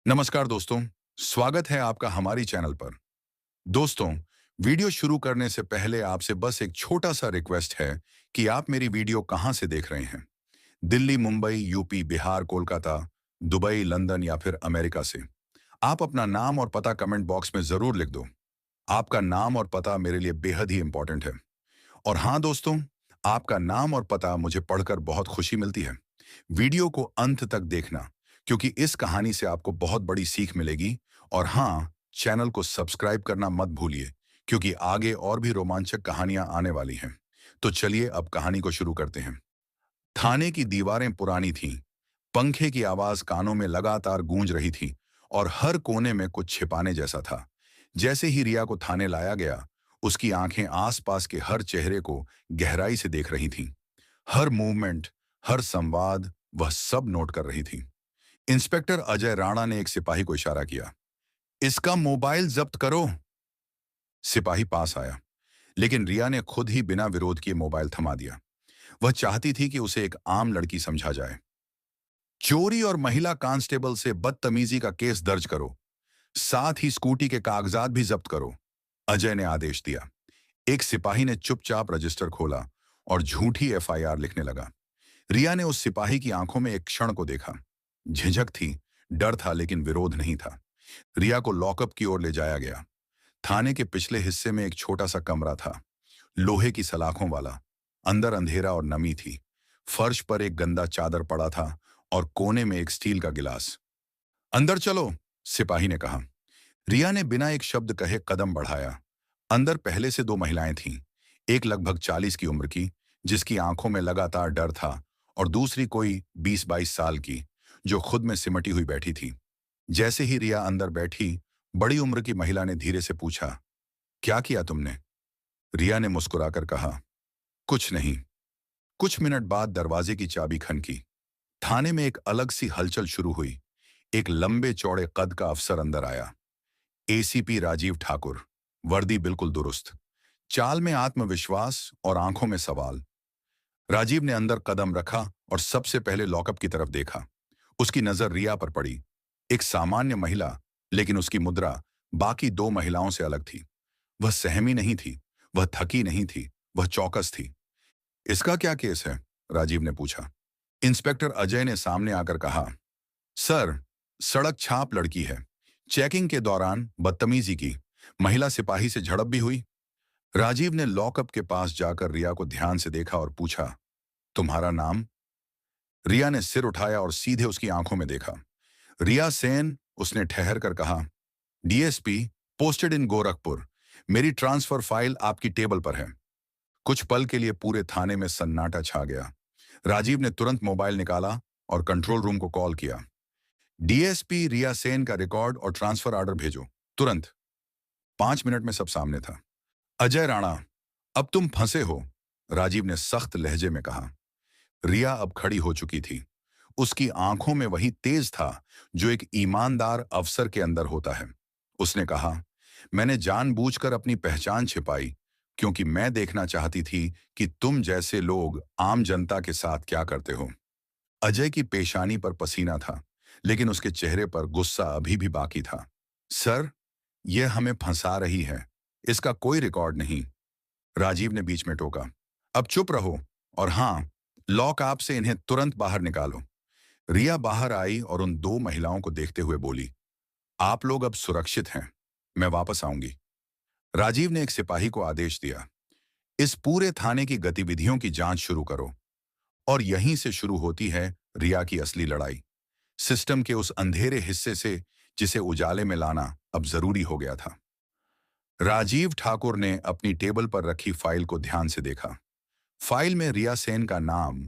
नमस्कार दोस्तों, स्वागत है आपका हमारी चैनल पर। दोस्तों, वीडियो शुरू करने से पहले आपसे बस एक छोटा सा रिक्वेस्ट है कि आप मेरी वीडियो कहां से देख रहे हैं। Delhi, Mumbai, UP, Bihar, Kolkata, Dubai, London या फिर अमेरिका से। आप अपना नाम और पता कमेंट बॉक्स में जरूर लिख दो। आपका नाम और पता मेरे लिए बेहद ही इंपॉर्टेंट है। और हाँ दोस्तों, आपका नाम और पता मुझे पढ़कर बहुत खुशी मिलती है। वीडियो को अंत तक देखना, क्योंकि इस कहानी से आपको बहुत बड़ी सीख मिलेगी। और हाँ, चैनल को सब्सक्राइब करना मत भूलिए, क्योंकि आगे और भी रोमांचक कहानियां आने वाली हैं। तो चलिए अब कहानी को शुरू करते हैं। थाने की दीवारें पुरानी थीं, पंखे की आवाज कानों में लगातार गूंज रही थी और हर कोने में कुछ छिपाने जैसा था। जैसे ही रिया को थाने लाया गया, उसकी आंखें आसपास के हर चेहरे को गहराई से देख रही थीं। हर मूवमेंट, हर संवाद, वह सब नोट कर रही थी। इंस्पेक्टर अजय राणा ने एक सिपाही को इशारा किया। इसका मोबाइल जब्त करो। सिपाही पास आया, लेकिन रिया ने खुद ही बिना विरोध किए मोबाइल थमा दिया। वह चाहती थी कि उसे एक आम लड़की समझा जाए। चोरी और महिला कांस्टेबल से बदतमीजी का केस दर्ज करो, साथ ही स्कूटी के कागजात भी जब्त करो, अजय ने आदेश दिया। एक सिपाही ने चुपचाप रजिस्टर खोला और झूठी एफआईआर लिखने लगा। रिया ने उस सिपाही की आंखों में एक क्षण को देखा। झिझक थी, डर था, लेकिन विरोध नहीं था। रिया को लॉकअप की ओर ले जाया गया। थाने के पिछले हिस्से में एक छोटा सा कमरा था, लोहे की सलाखों वाला। अंदर अंधेरा और नमी थी। फर्श पर एक गंदा चादर पड़ा था और कोने में एक स्टील का गिलास। अंदर चलो, सिपाही ने कहा। रिया ने बिना एक शब्द कहे कदम बढ़ाया। अंदर पहले से दो महिलाएं थीं। एक लगभग 40 की उम्र की, जिसकी आंखों में लगातार डर था, और दूसरी कोई 20-22 साल की, जो खुद में सिमटी हुई बैठी थी। जैसे ही रिया अंदर बैठी, बड़ी उम्र की महिला ने धीरे से पूछा, क्या किया तुमने? रिया ने मुस्कुराकर कहा, कुछ नहीं। कुछ मिनट बाद दरवाजे की चाबी खनकी। थाने में एक अलग सी हलचल शुरू हुई। एक लंबे चौड़े कद का अफसर अंदर आया। एसीपी राजीव ठाकुर, वर्दी बिल्कुल दुरुस्त, चाल में आत्मविश्वास और आंखों में सवाल। राजीव ने अंदर कदम रखा और सबसे पहले लॉकअप की तरफ देखा। उसकी नजर रिया पर पड़ी। एक सामान्य महिला, लेकिन उसकी मुद्रा बाकी दो महिलाओं से अलग थी। वह सहमी नहीं थी, वह थकी नहीं थी, वह चौकस थी। इसका क्या केस है? राजीव ने पूछा। इंस्पेक्टर अजय ने सामने आकर कहा, सर, सड़क छाप लड़की है। चेकिंग के दौरान बदतमीजी की, महिला सिपाही से झड़प भी हुई। राजीव ने लॉकअप के पास जाकर रिया को ध्यान से देखा और पूछा, तुम्हारा नाम? रिया ने सिर उठाया और सीधे उसकी आंखों में देखा। रिया सेन, उसने ठहर कर कहा। DSP, posted in Gorakhpur. मेरी ट्रांसफर फाइल आपकी टेबल पर है। कुछ पल के लिए पूरे थाने में सन्नाटा छा गया। राजीव ने तुरंत मोबाइल निकाला और कंट्रोल रूम को कॉल किया। डीएसपी, रिया सेन का रिकॉर्ड और ट्रांसफर ऑर्डर भेजो, तुरंत। 5 मिनट में सब सामने था। अजय राणा, अब तुम फंसे हो, राजीव ने सख्त लहजे में कहा। रिया अब खड़ी हो चुकी थी। उसकी आंखों में वही तेज था जो एक ईमानदार अफसर के अंदर होता है। उसने कहा, मैंने जानबूझकर अपनी पहचान छिपाई, क्योंकि मैं देखना चाहती थी कि तुम जैसे लोग आम जनता के साथ क्या करते हो। अजय की पेशानी पर पसीना था, लेकिन उसके चेहरे पर गुस्सा अभी भी बाकी था। सर, यह हमें फंसा रही है। इसका कोई रिकॉर्ड नहीं, राजीव ने बीच में टोका। अब चुप रहो, और हाँ, लॉक आप से इन्हें तुरंत बाहर निकालो। रिया बाहर आई और उन दो महिलाओं को देखते हुए बोली, आप लोग अब सुरक्षित हैं, मैं वापस आऊंगी। राजीव ने एक सिपाही को आदेश दिया, इस पूरे थाने की गतिविधियों की जांच शुरू करो। और यहीं से शुरू होती है रिया की असली लड़ाई। सिस्टम के उस अंधेरे हिस्से से जिसे उजाले में लाना अब जरूरी हो गया था। राजीव ठाकुर ने अपनी टेबल पर रखी फाइल को ध्यान से देखा। फाइल में रिया सेन का नाम,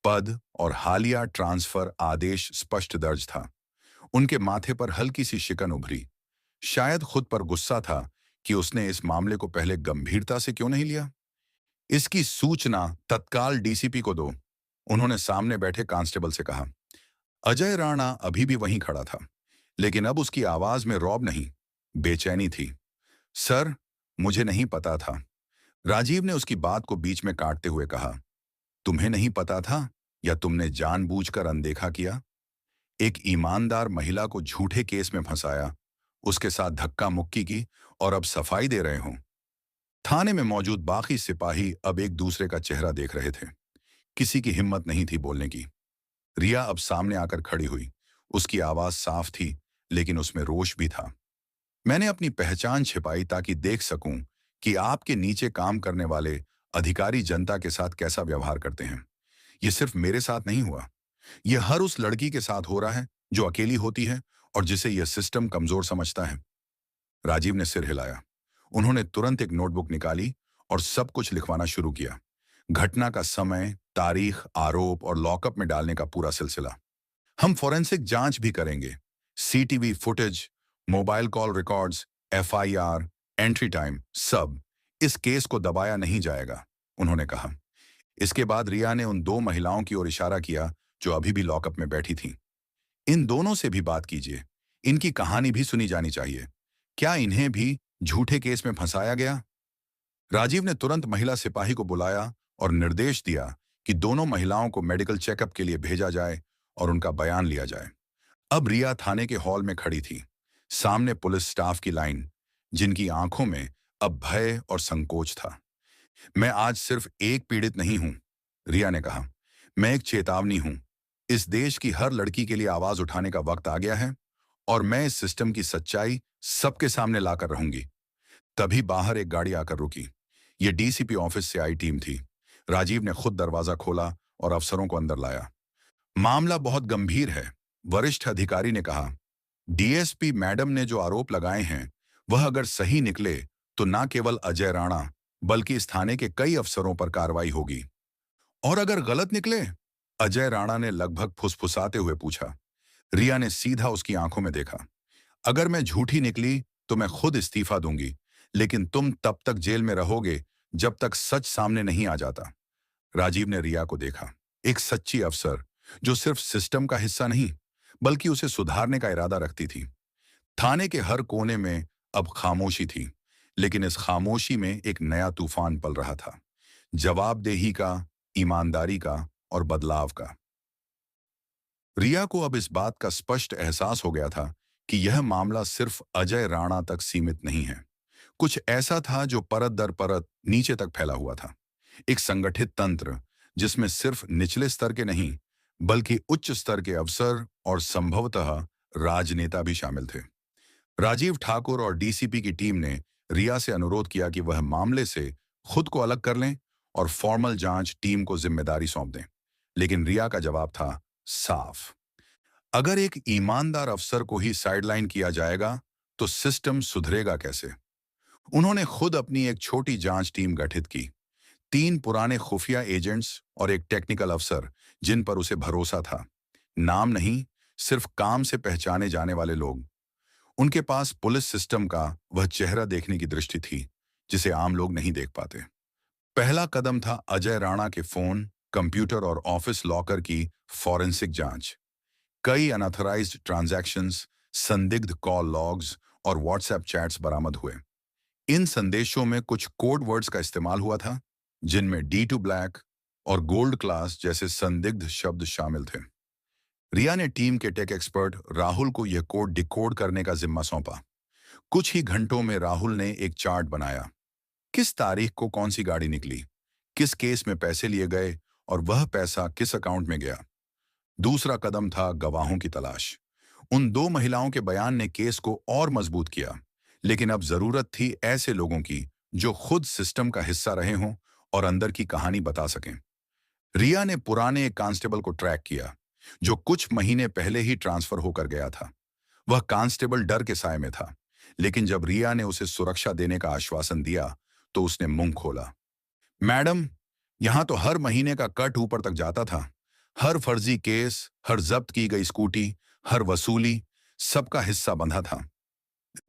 पद और हालिया ट्रांसफर आदेश स्पष्ट दर्ज था। उनके माथे पर हल्की सी शिकन उभरी। शायद खुद पर गुस्सा था कि उसने इस मामले को पहले गंभीरता से क्यों नहीं लिया। इसकी सूचना तत्काल डीसीपी को दो, उन्होंने सामने बैठे कांस्टेबल से कहा। अजय राणा अभी भी वहीं खड़ा था, लेकिन अब उसकी आवाज में रौब नहीं, बेचैनी थी। सर, मुझे नहीं पता था, राजीव ने उसकी बात को बीच में काटते हुए कहा। तुम्हें नहीं पता था, या तुमने जानबूझकर अनदेखा किया? एक ईमानदार महिला को झूठे केस में फंसाया, उसके साथ धक्का मुक्की की और अब सफाई दे रहे हों। थाने में मौजूद बाकी सिपाही अब एक दूसरे का चेहरा देख रहे थे। किसी की हिम्मत नहीं थी बोलने की। रिया अब सामने आकर खड़ी हुई। उसकी आवाज साफ थी, लेकिन उसमें रोष भी था। मैंने अपनी पहचान छिपाई ताकि देख सकूं कि आपके नीचे काम करने वाले अधिकारी जनता के साथ कैसा व्यवहार करते हैं। ये सिर्फ मेरे साथ नहीं हुआ, यह हर उस लड़की के साथ हो रहा है जो अकेली होती है और जिसे यह सिस्टम कमजोर समझता है। राजीव ने सिर हिलाया। उन्होंने तुरंत एक नोटबुक निकाली और सब कुछ लिखवाना शुरू किया। घटना का समय, तारीख, आरोप और लॉकअप में डालने का पूरा सिलसिला। हम फोरेंसिक जांच भी करेंगे। CTV footage, mobile call records, FIR, entry time, सब। इस केस को दबाया नहीं जाएगा, उन्होंने कहा। इसके बाद रिया ने उन दो महिलाओं की ओर इशारा किया जो अभी भी लॉकअप में बैठी थीं। इन दोनों से भी बात कीजिए। इनकी कहानी भी सुनी जानी चाहिए। क्या इन्हें भी झूठे केस में फंसाया गया? राजीव ने तुरंत महिला सिपाही को बुलाया और निर्देश दिया कि दोनों महिलाओं को मेडिकल चेकअप के लिए भेजा जाए और उनका बयान लिया जाए। अब रिया थाने के हॉल में खड़ी थी, सामने पुलिस स्टाफ की लाइन, जिनकी आंखों में अब भय और संकोच था। मैं आज सिर्फ एक पीड़ित नहीं हूं, रिया ने कहा। मैं एक चेतावनी हूं। इस देश की हर लड़की के लिए आवाज उठाने का वक्त आ गया है और मैं इस सिस्टम की सच्चाई सबके सामने लाकर रहूंगी। तभी बाहर एक गाड़ी आकर रुकी। ये डीसीपी ऑफिस से आई टीम थी। राजीव ने खुद दरवाजा खोला और अफसरों को अंदर लाया। मामला बहुत गंभीर है, वरिष्ठ अधिकारी ने कहा। डीएसपी मैडम ने जो आरोप लगाए हैं वह अगर सही निकले तो न केवल अजय राणा बल्कि इस थाने के कई अफसरों पर कार्रवाई होगी। और अगर गलत निकले? अजय राणा ने लगभग फुसफुसाते हुए पूछा। रिया ने सीधा उसकी आंखों में देखा। अगर मैं झूठी निकली तो मैं खुद इस्तीफा दूंगी, लेकिन तुम तब तक जेल में रहोगे जब तक सच सामने नहीं आ जाता। राजीव ने रिया को देखा, एक सच्ची अफसर जो सिर्फ सिस्टम का हिस्सा नहीं बल्कि उसे सुधारने का इरादा रखती थी। थाने के हर कोने में अब खामोशी थी, लेकिन इस खामोशी में एक नया तूफान पल रहा था। जवाबदेही का, ईमानदारी का और बदलाव का। रिया को अब इस बात का स्पष्ट एहसास हो गया था कि यह मामला सिर्फ अजय राणा तक सीमित नहीं है। कुछ ऐसा था जो परत दर परत नीचे तक फैला हुआ था। एक संगठित तंत्र जिसमें सिर्फ निचले स्तर के नहीं बल्कि उच्च स्तर के अफसर और संभवतः राजनेता भी शामिल थे। राजीव ठाकुर और डीसीपी की टीम ने रिया से अनुरोध किया कि वह मामले से खुद को अलग कर लें और फॉर्मल जांच टीम को जिम्मेदारी सौंप दें। लेकिन रिया का जवाब था साफ। अगर एक ईमानदार अफसर को ही साइडलाइन किया जाएगा तो सिस्टम सुधरेगा कैसे? उन्होंने खुद अपनी एक छोटी जांच टीम गठित की। 3 पुराने खुफिया एजेंट्स और एक टेक्निकल अफसर जिन पर उसे भरोसा था। नाम नहीं, सिर्फ काम से पहचाने जाने वाले लोग। उनके पास पुलिस सिस्टम का वह चेहरा देखने की दृष्टि थी जिसे आम लोग नहीं देख पाते। पहला कदम था अजय राणा के फोन, कंप्यूटर और ऑफिस लॉकर की फॉरेंसिक जांच। कई अनऑथराइज्ड ट्रांजैक्शंस, संदिग्ध कॉल लॉग्स और व्हाट्सएप चैट्स बरामद हुए। इन संदेशों में कुछ कोड वर्ड्स का इस्तेमाल हुआ था, जिनमें डी टू ब्लैक और गोल्ड क्लास जैसे संदिग्ध शब्द शामिल थे। रिया ने टीम के टेक एक्सपर्ट राहुल को यह कोड डिकोड करने का जिम्मा सौंपा। कुछ ही घंटों में राहुल ने एक चार्ट बनाया। किस तारीख को कौन सी गाड़ी निकली, किस केस में पैसे लिए गए और वह पैसा किस अकाउंट में गया। दूसरा कदम था गवाहों की तलाश। उन दो महिलाओं के बयान ने केस को और मजबूत किया, लेकिन अब जरूरत थी ऐसे लोगों की जो खुद सिस्टम का हिस्सा रहे हों और अंदर की कहानी बता सकें। रिया ने पुराने एक कांस्टेबल को ट्रैक किया जो कुछ महीने पहले ही ट्रांसफर होकर गया था। वह कांस्टेबल डर के साए में था, लेकिन जब रिया ने उसे सुरक्षा देने का आश्वासन दिया तो उसने मुंह खोला। मैडम, यहां तो हर महीने का कट ऊपर तक जाता था। हर फर्जी केस, हर जब्त की गई स्कूटी, हर वसूली, सबका हिस्सा बंधा था।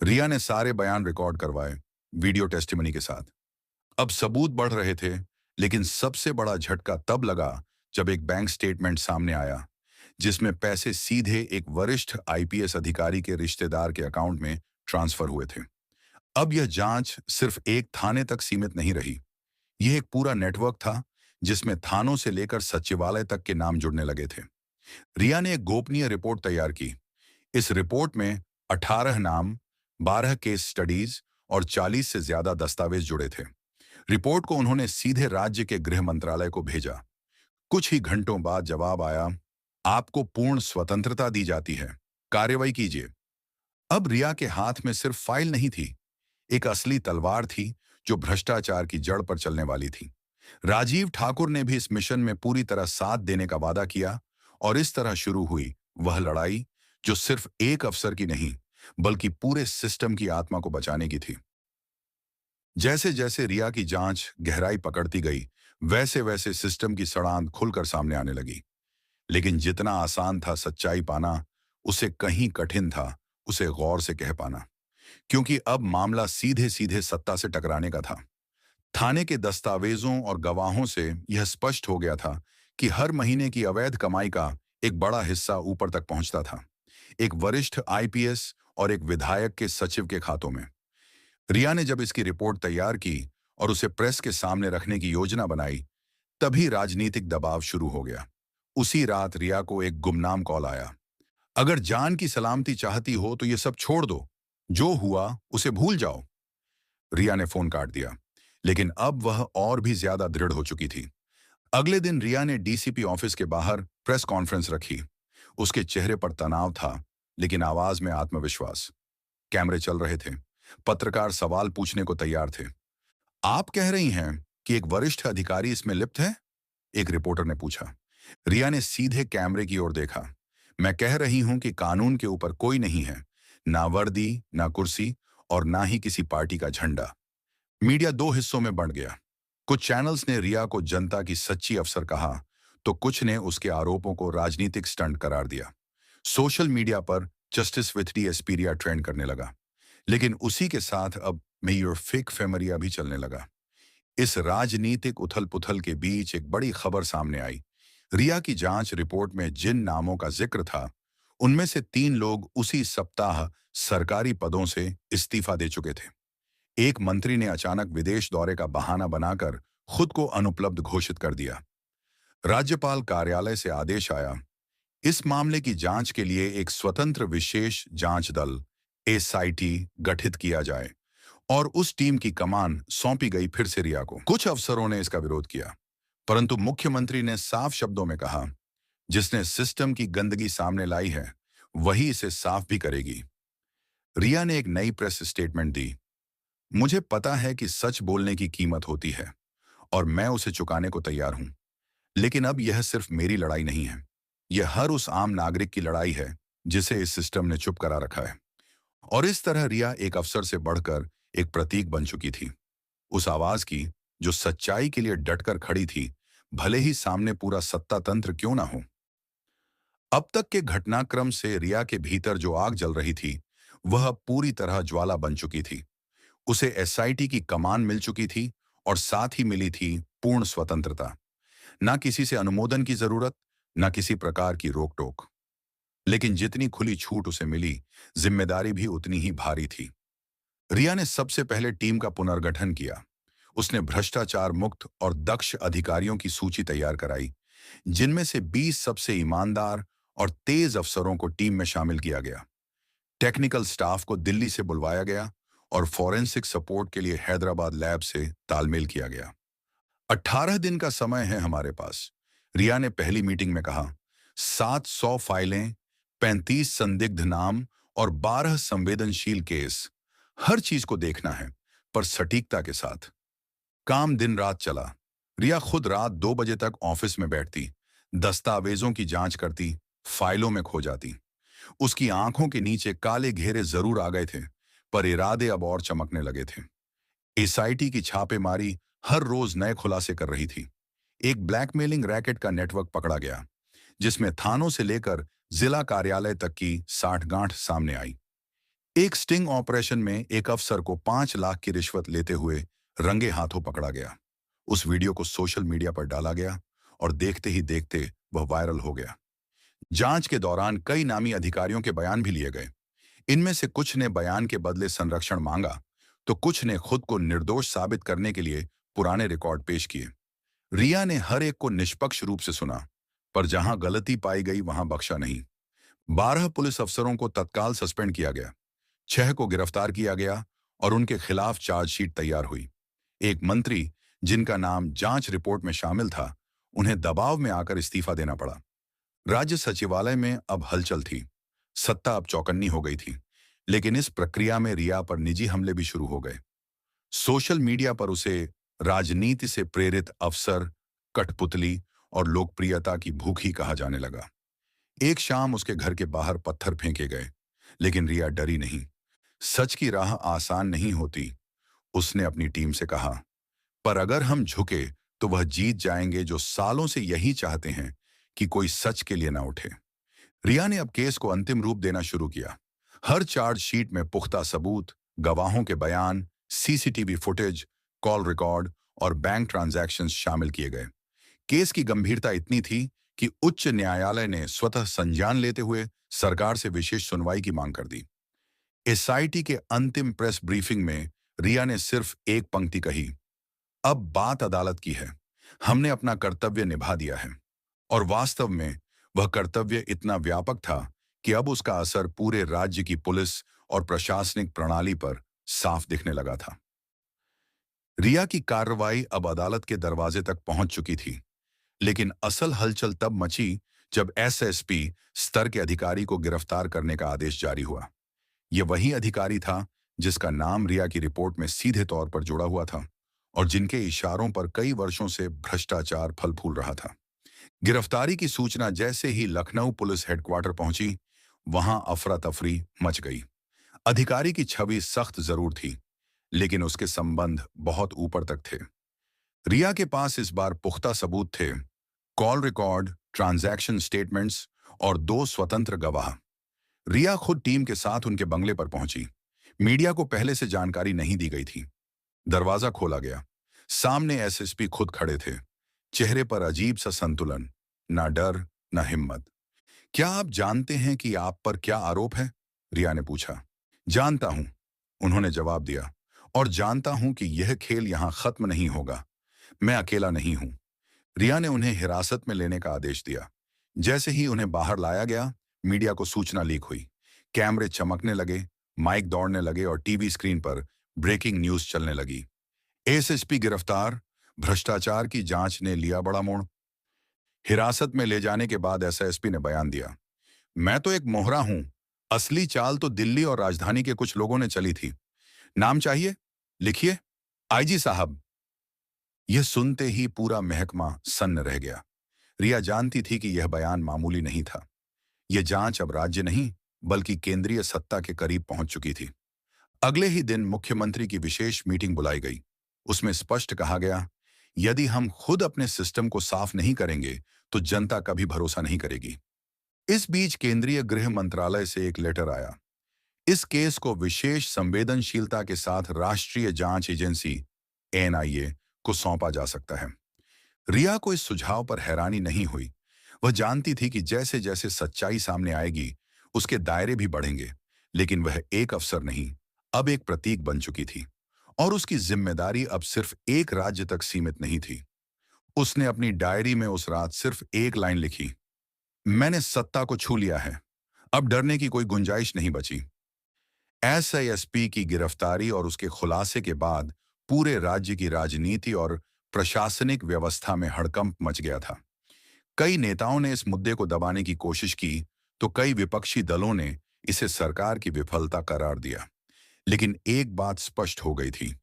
रिया ने सारे बयान रिकॉर्ड करवाए, वीडियो टेस्टिमनी के साथ। अब सबूत बढ़ रहे थे, लेकिन सबसे बड़ा झटका तब लगा जब एक बैंक स्टेटमेंट सामने आया जिसमें पैसे सीधे एक वरिष्ठ आईपीएस अधिकारी के रिश्तेदार के अकाउंट में ट्रांसफर हुए थे। अब यह जांच सिर्फ एक थाने तक सीमित नहीं रही। यह एक पूरा नेटवर्क था जिसमें थानों से लेकर सचिवालय तक के नाम जुड़ने लगे थे। रिया ने एक गोपनीय रिपोर्ट तैयार की। इस रिपोर्ट में 18 नाम, 12 केस स्टडीज और 40 से ज्यादा दस्तावेज जुड़े थे। रिपोर्ट को उन्होंने सीधे राज्य के गृह मंत्रालय को भेजा। कुछ ही घंटों बाद जवाब आया, आपको पूर्ण स्वतंत्रता दी जाती है, कार्रवाई कीजिए। अब रिया के हाथ में सिर्फ फाइल नहीं थी, एक असली तलवार थी जो भ्रष्टाचार की जड़ पर चलने वाली थी। राजीव ठाकुर ने भी इस मिशन में पूरी तरह साथ देने का वादा किया और इस तरह शुरू हुई वह लड़ाई जो सिर्फ एक अफसर की नहीं, बल्कि पूरे सिस्टम की आत्मा को बचाने की थी। जैसे जैसे रिया की जांच गहराई पकड़ती गई, वैसे वैसे सिस्टम की सड़ांध खुलकर सामने आने लगी। लेकिन जितना आसान था सच्चाई पाना, उसे कहीं कठिन था उसे गौर से कह पाना। क्योंकि अब मामला सीधे सीधे सत्ता से टकराने का था। थाने के दस्तावेजों और गवाहों से यह स्पष्ट हो गया था कि हर महीने की अवैध कमाई का एक बड़ा हिस्सा ऊपर तक पहुंचता था, एक वरिष्ठ आईपीएस और एक विधायक के सचिव के खातों में। रिया ने जब इसकी रिपोर्ट तैयार की और उसे प्रेस के सामने रखने की योजना बनाई, तभी राजनीतिक दबाव शुरू हो गया। उसी रात रिया को एक गुमनाम कॉल आया। अगर जान की सलामती चाहती हो तो ये सब छोड़ दो, जो हुआ उसे भूल जाओ। रिया ने फोन काट दिया, लेकिन अब वह और भी ज्यादा दृढ़ हो चुकी थी। अगले दिन रिया ने डीसीपी ऑफिस के बाहर प्रेस कॉन्फ्रेंस रखी। उसके चेहरे पर तनाव था, लेकिन आवाज में आत्मविश्वास। कैमरे चल रहे थे, पत्रकार सवाल पूछने को तैयार थे। आप कह रही हैं कि एक वरिष्ठ अधिकारी इसमें लिप्त है? एक रिपोर्टर ने पूछा। रिया ने सीधे कैमरे की ओर देखा। मैं कह रही हूं कि कानून के ऊपर कोई नहीं है, ना वर्दी, ना कुर्सी और ना ही किसी पार्टी का झंडा। मीडिया दो हिस्सों में बंट गया। कुछ चैनल्स ने रिया को जनता की सच्ची अफसर कहा, तो कुछ ने उसके आरोपों को राजनीतिक स्टंट करार दिया। सोशल मीडिया पर जस्टिस विथ डी एस्पीरिया ट्रेंड करने लगा। लेकिन उसी के साथ अब मे योर फेक फेमरिया भी चलने लगा। इस राजनीतिक उथल-पुथल के बीच एक बड़ी खबर सामने आई। रिया की जांच रिपोर्ट में जिन नामों का जिक्र था, उनमें से 3 लोग उसी सप्ताह सरकारी पदों से इस्तीफा दे चुके थे। एक मंत्री ने अचानक विदेश दौरे का बहाना बनाकर खुद को अनुपलब्ध घोषित कर दिया। राज्यपाल कार्यालय से आदेश आया, इस मामले की जांच के लिए एक स्वतंत्र विशेष जांच दल एसआईटी गठित किया जाए और उस टीम की कमान सौंपी गई फिर से रिया को। कुछ अफसरों ने इसका विरोध किया, परंतु मुख्यमंत्री ने साफ शब्दों में कहा, जिसने सिस्टम की गंदगी सामने लाई है, वही इसे साफ भी करेगी। रिया ने एक नई प्रेस स्टेटमेंट दी, मुझे पता है कि सच बोलने की कीमत होती है और मैं उसे चुकाने को तैयार हूं। लेकिन अब यह सिर्फ मेरी लड़ाई नहीं है, यह हर उस आम नागरिक की लड़ाई है जिसे इस सिस्टम ने चुप करा रखा है। और इस तरह रिया एक अफसर से बढ़कर एक प्रतीक बन चुकी थी, उस आवाज की जो सच्चाई के लिए डटकर खड़ी थी, भले ही सामने पूरा सत्ता तंत्र क्यों ना हो। अब तक के घटनाक्रम से रिया के भीतर जो आग जल रही थी, वह अब पूरी तरह ज्वाला बन चुकी थी। उसे एसआईटी की कमान मिल चुकी थी और साथ ही मिली थी पूर्ण स्वतंत्रता। ना किसी से अनुमोदन की जरूरत, ना किसी प्रकार की रोक टोक। लेकिन जितनी खुली छूट उसे मिली, जिम्मेदारी भी उतनी ही भारी थी। रिया ने सबसे पहले टीम का पुनर्गठन किया। उसने भ्रष्टाचार मुक्त और दक्ष अधिकारियों की सूची तैयार कराई, जिनमें से 20 सबसे ईमानदार और तेज अफसरों को टीम में शामिल किया गया। टेक्निकल स्टाफ को दिल्ली से बुलवाया गया और फॉरेंसिक सपोर्ट के लिए हैदराबाद लैब से तालमेल किया गया। 18 दिन का समय है हमारे पास, रिया ने पहली मीटिंग में कहा। 700 फाइलें, 35 संदिग्ध नाम और 12 संवेदनशील केस। हर चीज को देखना है, पर सटीकता के साथ। काम दिन रात चला। रिया खुद रात 2 बजे तक ऑफिस में बैठती, दस्तावेजों की जांच करती, फाइलों में खो जाती। उसकी आंखों के नीचे काले घेरे जरूर आ गए थे, पर इरादे अब और चमकने लगे थे। एसआईटी की छापेमारी हर रोज नए खुलासे कर रही थी। एक ब्लैकमेलिंग रैकेट का नेटवर्क पकड़ा गया, जिसमें थानों से लेकर जिला कार्यालय तक की साठगांठ सामने आई। एक स्टिंग ऑपरेशन में एक अफसर को 5 लाख की रिश्वत लेते हुए रंगे हाथों पकड़ा गया। उस वीडियो को सोशल मीडिया पर डाला गया और देखते ही देखते वह वायरल हो गया। जांच के दौरान कई नामी अधिकारियों के बयान भी लिए गए। इनमें से कुछ ने बयान के बदले संरक्षण मांगा, तो कुछ ने खुद को निर्दोष साबित करने के लिए पुराने रिकॉर्ड पेश किए। रिया ने हर एक को निष्पक्ष रूप से सुना, पर जहां गलती पाई गई वहां बख्शा नहीं। 12 पुलिस अफसरों को तत्काल सस्पेंड किया गया, 6 को गिरफ्तार किया गया और उनके खिलाफ चार्जशीट तैयार हुई। एक मंत्री, जिनका नाम जांच रिपोर्ट में शामिल था, उन्हें दबाव में आकर इस्तीफा देना पड़ा। राज्य सचिवालय में अब हलचल थी, सत्ता अब चौकन्नी हो गई थी। लेकिन इस प्रक्रिया में रिया पर निजी हमले भी शुरू हो गए। सोशल मीडिया पर उसे राजनीति से प्रेरित अफसर, कठपुतली और लोकप्रियता की भूखी कहा जाने लगा। एक शाम उसके घर के बाहर पत्थर फेंके गए, लेकिन रिया डरी नहीं। सच की राह आसान नहीं होती, उसने अपनी टीम से कहा, पर अगर हम झुके तो वह जीत जाएंगे जो सालों से यही चाहते हैं कि कोई सच के लिए ना उठे। रिया ने अब केस को अंतिम रूप देना शुरू किया। हर चार्जशीट में पुख्ता सबूत, गवाहों के बयान, सीसीटीवी फुटेज, कॉल रिकॉर्ड और बैंक ट्रांजैक्शंस शामिल किए गए। केस की गंभीरता इतनी थी कि उच्च न्यायालय ने स्वतः संज्ञान लेते हुए सरकार से विशेष सुनवाई की मांग कर दी। एसआईटी के अंतिम प्रेस ब्रीफिंग में रिया ने सिर्फ एक पंक्ति कही, अब बात अदालत की है, हमने अपना कर्तव्य निभा दिया है। और वास्तव में वह कर्तव्य इतना व्यापक था कि अब उसका असर पूरे राज्य की पुलिस और प्रशासनिक प्रणाली पर साफ दिखने लगा था। रिया की कार्रवाई अब अदालत के दरवाजे तक पहुंच चुकी थी, लेकिन असल हलचल तब मची जब एसएसपी स्तर के अधिकारी को गिरफ्तार करने का आदेश जारी हुआ। यह वही अधिकारी था जिसका नाम रिया की रिपोर्ट में सीधे तौर पर जुड़ा हुआ था और जिनके इशारों पर कई वर्षों से भ्रष्टाचार फल फूल रहा था। गिरफ्तारी की सूचना जैसे ही लखनऊ पुलिस हेडक्वार्टर पहुंची, वहां अफरा तफरी मच गई। अधिकारी की छवि सख्त जरूर थी, लेकिन उसके संबंध बहुत ऊपर तक थे। रिया के पास इस बार पुख्ता सबूत थे, कॉल रिकॉर्ड, ट्रांजैक्शन स्टेटमेंट्स और 2 स्वतंत्र गवाह। रिया खुद टीम के साथ उनके बंगले पर पहुंची। मीडिया को पहले से जानकारी नहीं दी गई थी। दरवाजा खोला गया। सामने एसएसपी खुद खड़े थे, चेहरे पर अजीब सा संतुलन, ना डर ना हिम्मत। क्या आप जानते हैं कि आप पर क्या आरोप है? रिया ने पूछा। जानता हूं, उन्होंने जवाब दिया, और जानता हूं कि यह खेल यहां खत्म नहीं होगा। मैं अकेला नहीं हूं। रिया ने उन्हें हिरासत में लेने का आदेश दिया। जैसे ही उन्हें बाहर लाया गया, मीडिया को सूचना लीक हुई। कैमरे चमकने लगे, माइक दौड़ने लगे और टीवी स्क्रीन पर ब्रेकिंग न्यूज चलने लगी। एसएसपी गिरफ्तार, भ्रष्टाचार की जांच ने लिया बड़ा मोड़। हिरासत में ले जाने के बाद एसएसपी ने बयान दिया, मैं तो एक मोहरा हूं, असली चाल तो दिल्ली और राजधानी के कुछ लोगों ने चली थी। नाम चाहिए? लिखिए, आईजी साहब। यह सुनते ही पूरा महकमा सन्न रह गया। रिया जानती थी कि यह बयान मामूली नहीं था। यह जांच अब राज्य नहीं, बल्कि केंद्रीय सत्ता के करीब पहुंच चुकी थी। अगले ही दिन मुख्यमंत्री की विशेष मीटिंग बुलाई गई। उसमें स्पष्ट कहा गया, यदि हम खुद अपने सिस्टम को साफ नहीं करेंगे तो जनता कभी भरोसा नहीं करेगी। इस बीच केंद्रीय गृह मंत्रालय से एक लेटर आया। इस केस को विशेष संवेदनशीलता के साथ राष्ट्रीय जांच एजेंसी एनआईए को सौंपा जा सकता है। रिया को इस सुझाव पर हैरानी नहीं हुई। वह जानती थी कि जैसे जैसे सच्चाई सामने आएगी, उसके दायरे भी बढ़ेंगे। लेकिन वह एक अफसर नहीं, अब एक प्रतीक बन चुकी थी और उसकी जिम्मेदारी अब सिर्फ एक राज्य तक सीमित नहीं थी। उसने अपनी डायरी में उस रात सिर्फ एक लाइन लिखी, मैंने सत्ता को छू लिया है, अब डरने की कोई गुंजाइश नहीं बची। एसआईएसपी की गिरफ्तारी और उसके खुलासे के बाद पूरे राज्य की राजनीति और प्रशासनिक व्यवस्था में हड़कंप मच गया था। कई नेताओं ने इस मुद्दे को दबाने की कोशिश की, तो कई विपक्षी दलों ने इसे सरकार की विफलता करार दिया। लेकिन एक बात स्पष्ट हो गई थी,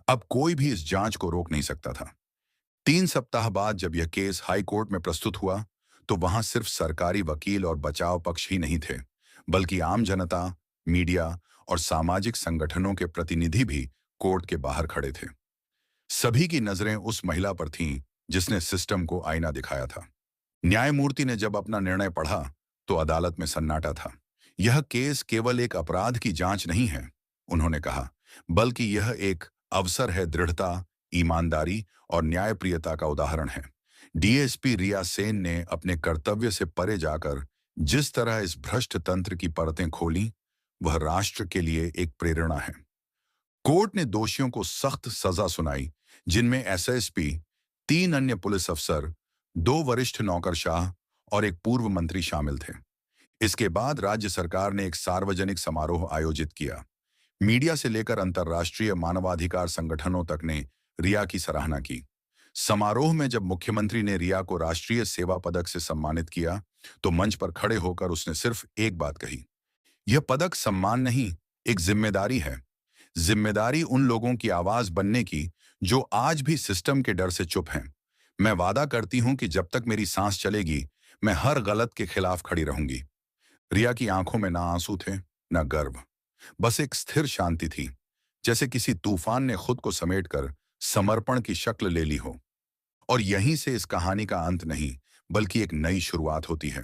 अब कोई भी इस जांच को रोक नहीं सकता था। 3 सप्ताह बाद जब यह केस हाई कोर्ट में प्रस्तुत हुआ, तो वहां सिर्फ सरकारी वकील और बचाव पक्ष ही नहीं थे, बल्कि आम जनता, मीडिया और सामाजिक संगठनों के प्रतिनिधि भी कोर्ट के बाहर खड़े थे। सभी की नजरें उस महिला पर थीं जिसने सिस्टम को आईना दिखाया था। न्यायमूर्ति ने जब अपना निर्णय पढ़ा तो अदालत में सन्नाटा था। यह केस केवल एक अपराध की जांच नहीं है, उन्होंने कहा, बल्कि यह एक अवसर है दृढ़ता, ईमानदारी और न्यायप्रियता का उदाहरण है। डीएसपी रिया सेन ने अपने कर्तव्य से परे जाकर जिस तरह इस भ्रष्ट तंत्र की परतें खोली, वह राष्ट्र के लिए एक प्रेरणा है। कोर्ट ने दोषियों को सख्त सजा सुनाई, जिनमें एसएसपी, 3 अन्य पुलिस अफसर, 2 वरिष्ठ नौकरशाह और एक पूर्व मंत्री शामिल थे। इसके बाद राज्य सरकार ने एक सार्वजनिक समारोह आयोजित किया। मीडिया से लेकर अंतर्राष्ट्रीय मानवाधिकार संगठनों तक ने रिया की सराहना की। समारोह में जब मुख्यमंत्री ने रिया को राष्ट्रीय सेवा पदक से सम्मानित किया, तो मंच पर खड़े होकर उसने सिर्फ एक बात कही, यह पदक सम्मान नहीं, एक जिम्मेदारी है। जिम्मेदारी उन लोगों की आवाज बनने की जो आज भी सिस्टम के डर से चुप हैं। मैं वादा करती हूं कि जब तक मेरी सांस चलेगी, मैं हर गलत के खिलाफ खड़ी रहूंगी। रिया की आंखों में ना आंसू थे, ना गर्व, बस एक स्थिर शांति थी, जैसे किसी तूफान ने खुद को समेटकर समर्पण की शक्ल ले ली हो। और यहीं से इस कहानी का अंत नहीं, बल्कि एक नई शुरुआत होती है।